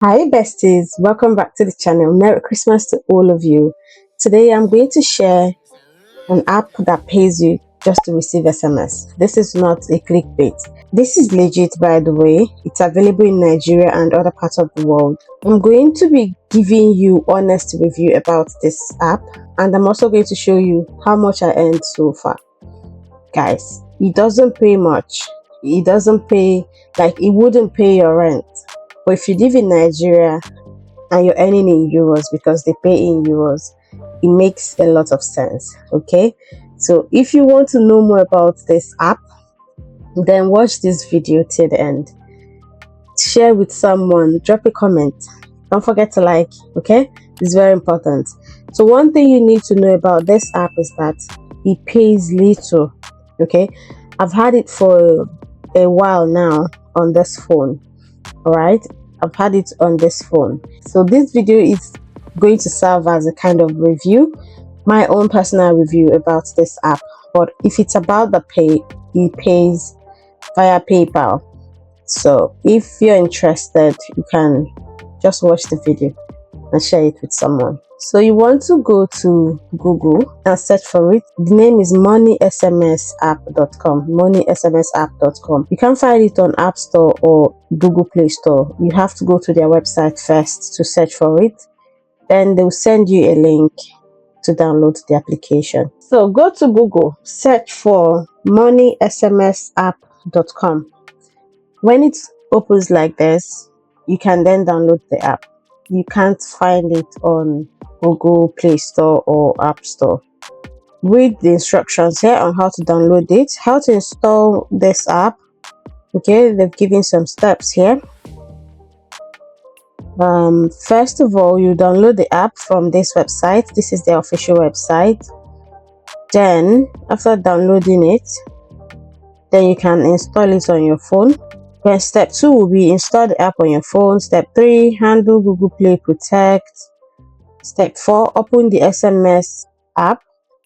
Hi besties, welcome back to the channel. Merry Christmas to all of you. Today I'm going to share an app that pays you just to receive SMS. This is not a clickbait. This is legit, by the way. It's available in Nigeria and other parts of the world. I'm going to be giving you honest review about this app, and I'm also going to show you how much I earned so far. Guys, it doesn't pay much. It doesn't pay, like, it wouldn't pay your rent. But if you live in Nigeria and you're earning in euros because they pay in euros, it makes a lot of sense. Okay, so if you want to know more about this app, then watch this video till the end. Share with someone, drop a comment, don't forget to like. Okay, it's very important. So one thing you need to know about this app is that it pays little. Okay, I've had it for a while now on this phone. All right, I've had it on this phone. So this video is going to serve as a kind of review, my own personal review about this app. But if it's about the pay, it pays via PayPal. So if you're interested, you can just watch the video and share it with someone. So you want to go to Google and search for it. The name is moneysmsapp.com. moneysmsapp.com. You can find it on App Store or Google Play Store. You have to go to their website first to search for it. Then they'll send you a link to download the application. So go to Google, search for moneysmsapp.com. When it opens like this, you can then download the app. You can't find it on Google Play Store or App Store. Read the instructions here on how to download it, how to install this app. Okay, they've given some steps here. First of all, you download the app from this website. This is the official website. Then after downloading it, then you can install it on your phone. Then step 2 will be install the app on your phone. Step 3, handle Google Play Protect. Step 4, open the SMS app.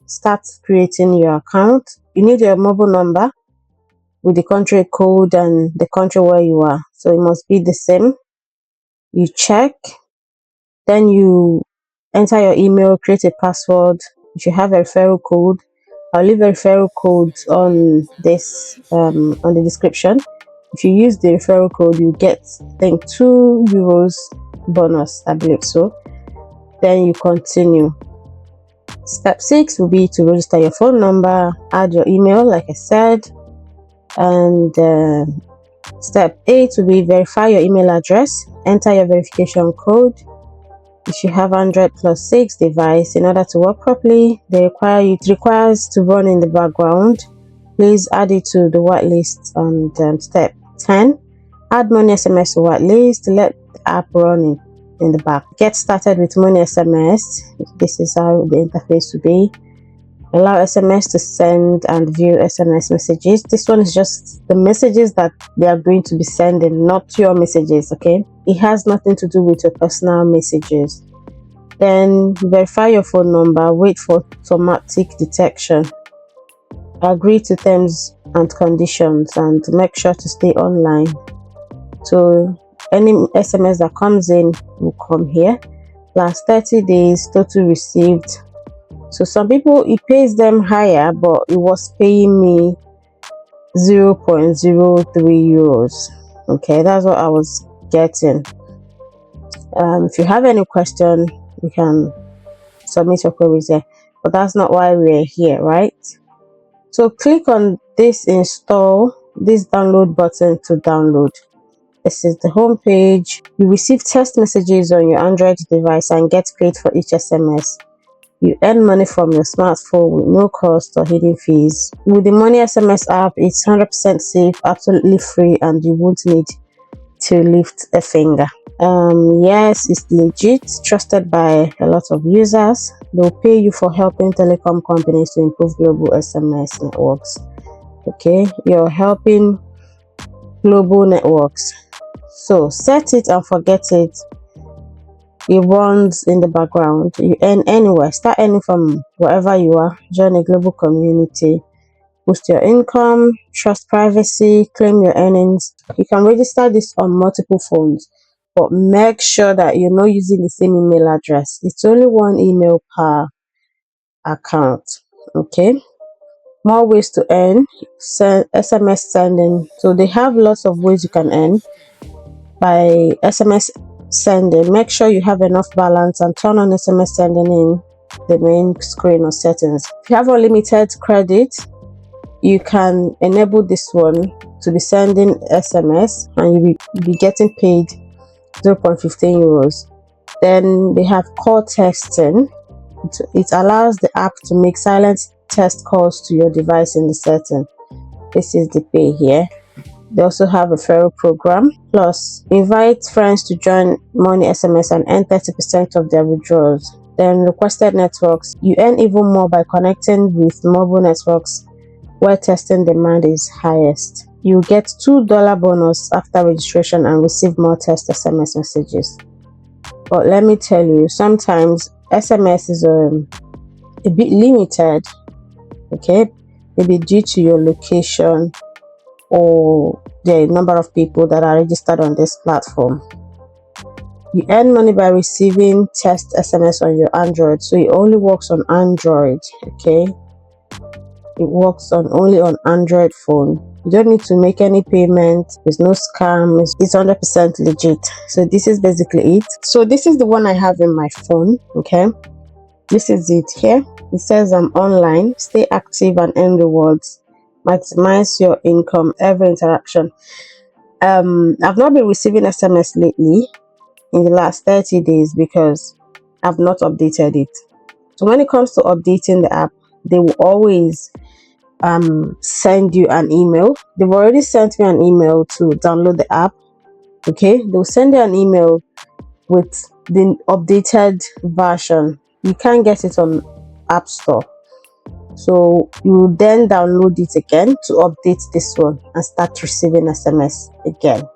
Start creating your account. You need your mobile number with the country code and the country where you are. So it must be the same. You check. Then you enter your email, create a password. If you have a referral code, I'll leave a referral code on this on the description. If you use the referral code, you get, I think, €2 bonus, I believe so. Then you continue. Step 6 will be to register your phone number, add your email, like I said, and step 8 will be verify your email address, enter your verification code. If you have Android plus 6 device, in order to work properly, it requires to run in the background. Please add it to the whitelist. And step 10, add Money SMS to whitelist. Let the app run in the back. Get started with Money SMS. This is how the interface will be. Allow SMS to send and view SMS messages. This one is just the messages that they are going to be sending, not your messages. Okay, it has nothing to do with your personal messages. Then verify your phone number, wait for automatic detection, agree to terms and conditions, and make sure to stay online. So any SMS that comes in will come here. Last 30 days total received. So some people, it pays them higher, but it was paying me €0.03. Okay, that's what I was getting. If you have any question, you can submit your queries there, but that's not why we're here, right? So click on this download button to download. This is the home page. You receive text messages on your Android device and get paid for each SMS. You earn money from your smartphone with no cost or hidden fees. With the Money SMS app, it's 100% safe, absolutely free, and you won't need to lift a finger. Yes, it's legit, trusted by a lot of users. They'll pay you for helping telecom companies to improve global SMS networks. Okay, you're helping global networks. So set it and forget it. It runs in the background. You earn anywhere. Start earning from wherever you are. Join a global community. Boost your income. Trust privacy. Claim your earnings. You can register this on multiple phones. but make sure that you're not using the same email address. It's only one email per account. Okay, more ways to earn. SMS sending. So they have lots of ways you can earn by SMS sending. Make sure you have enough balance and turn on SMS sending in the main screen or settings. If you have unlimited credit, you can enable this one to be sending SMS and you'll be getting paid 0.15 euros. Then they have call texting. It allows the app to make silent test calls to your device in the setting. This is the pay here. They also have a referral program. Plus, invite friends to join Money SMS and earn 30% of their withdrawals. Then requested networks. You earn even more by connecting with mobile networks where testing demand is highest. You get $2 bonus after registration and receive more test SMS messages. But let me tell you, sometimes SMS is a bit limited, okay, maybe due to your location or the number of people that are registered on this platform. You earn money by receiving test SMS on your Android, so it only works on Android, okay? It works only on Android phone. You don't need to make any payment. There's no scam. It's 100% legit. So this is basically it. So this is the one I have in my phone, okay? This is it here. It says I'm online. Stay active and earn rewards. Maximize your income every interaction. I've not been receiving SMS lately in the last 30 days because I've not updated it. So when it comes to updating the app, they will always send you an email. They've already sent me an email to download the app. Okay, they'll send you an email with the updated version. You can't get it on App Store, so you then download it again to update this one and start receiving SMS again.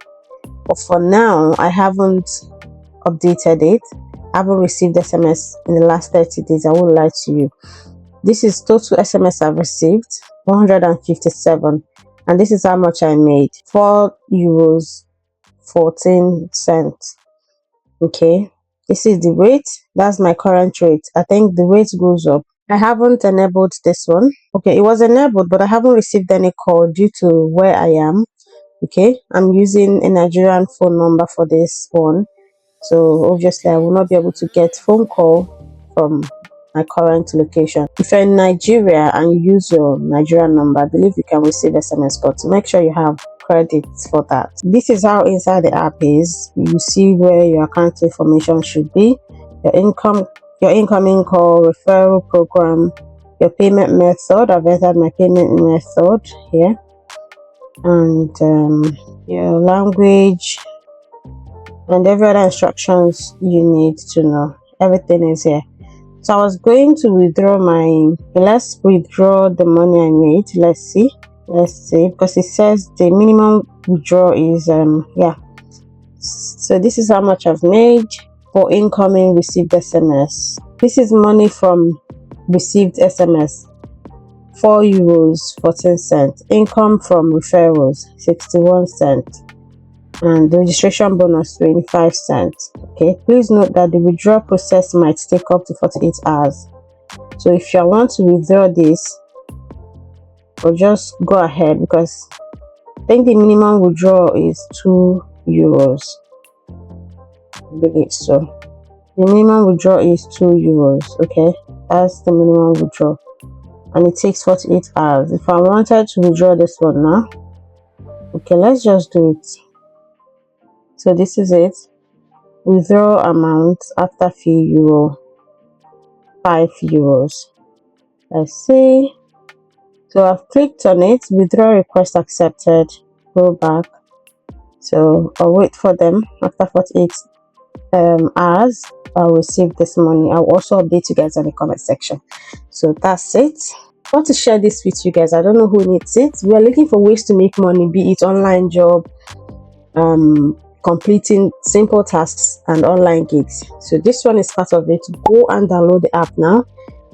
But for now, I haven't updated it. I haven't received SMS in the last 30 days. I won't lie to you. This is total SMS I've received, 157, and this is how much I made, €4.14. Okay, this is the rate. That's my current rate. I think the rate goes up. I haven't enabled this one. Okay, it was enabled, but I haven't received any call due to where I am. Okay, I'm using a Nigerian phone number for this one, so obviously I will not be able to get phone call from my current location. If you're in Nigeria and you use your Nigerian number, I believe you can receive SMS, but make sure you have credits for that. This is how inside the app is. You see where your account information should be, your incoming call, referral program, your payment method. I've entered my payment method here, and your language and every other instructions you need to know. Everything is here. So I was going to withdraw let's withdraw the money I made. Let's see, because it says the minimum withdraw is so this is how much I've made for incoming received SMS. This is money from received SMS, €4.14. Income from referrals, 61 cents. And the registration bonus, 25 cents. Okay, please note that the withdrawal process might take up to 48 hours. So if you want to withdraw this, or just go ahead, because I think the minimum withdrawal is €2. I believe so. The minimum withdrawal is €2. Okay, that's the minimum withdrawal, and it takes 48 hours. If I wanted to withdraw this one now, okay, let's just do it. So this is it. Withdraw amount after fee €5. Let's see. So I've clicked on it. Withdraw request accepted. Go back. So I'll wait for them. After 48 hours, I'll receive this money. I'll also update you guys in the comment section. So that's it. I want to share this with you guys. I don't know who needs it. We are looking for ways to make money, be it online job, completing simple tasks, and online gigs. So this one is part of it. Go and download the app now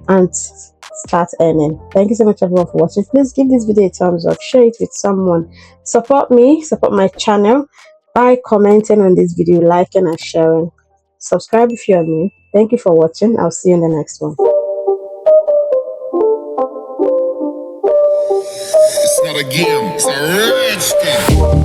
and start earning. Thank you so much everyone for watching. Please give this video a thumbs up, share it with someone, support me, support my channel. by commenting on this video, liking and sharing. Subscribe if you are new. Thank you for watching. I'll see you in the next one. It's not a game, it's a rich thing.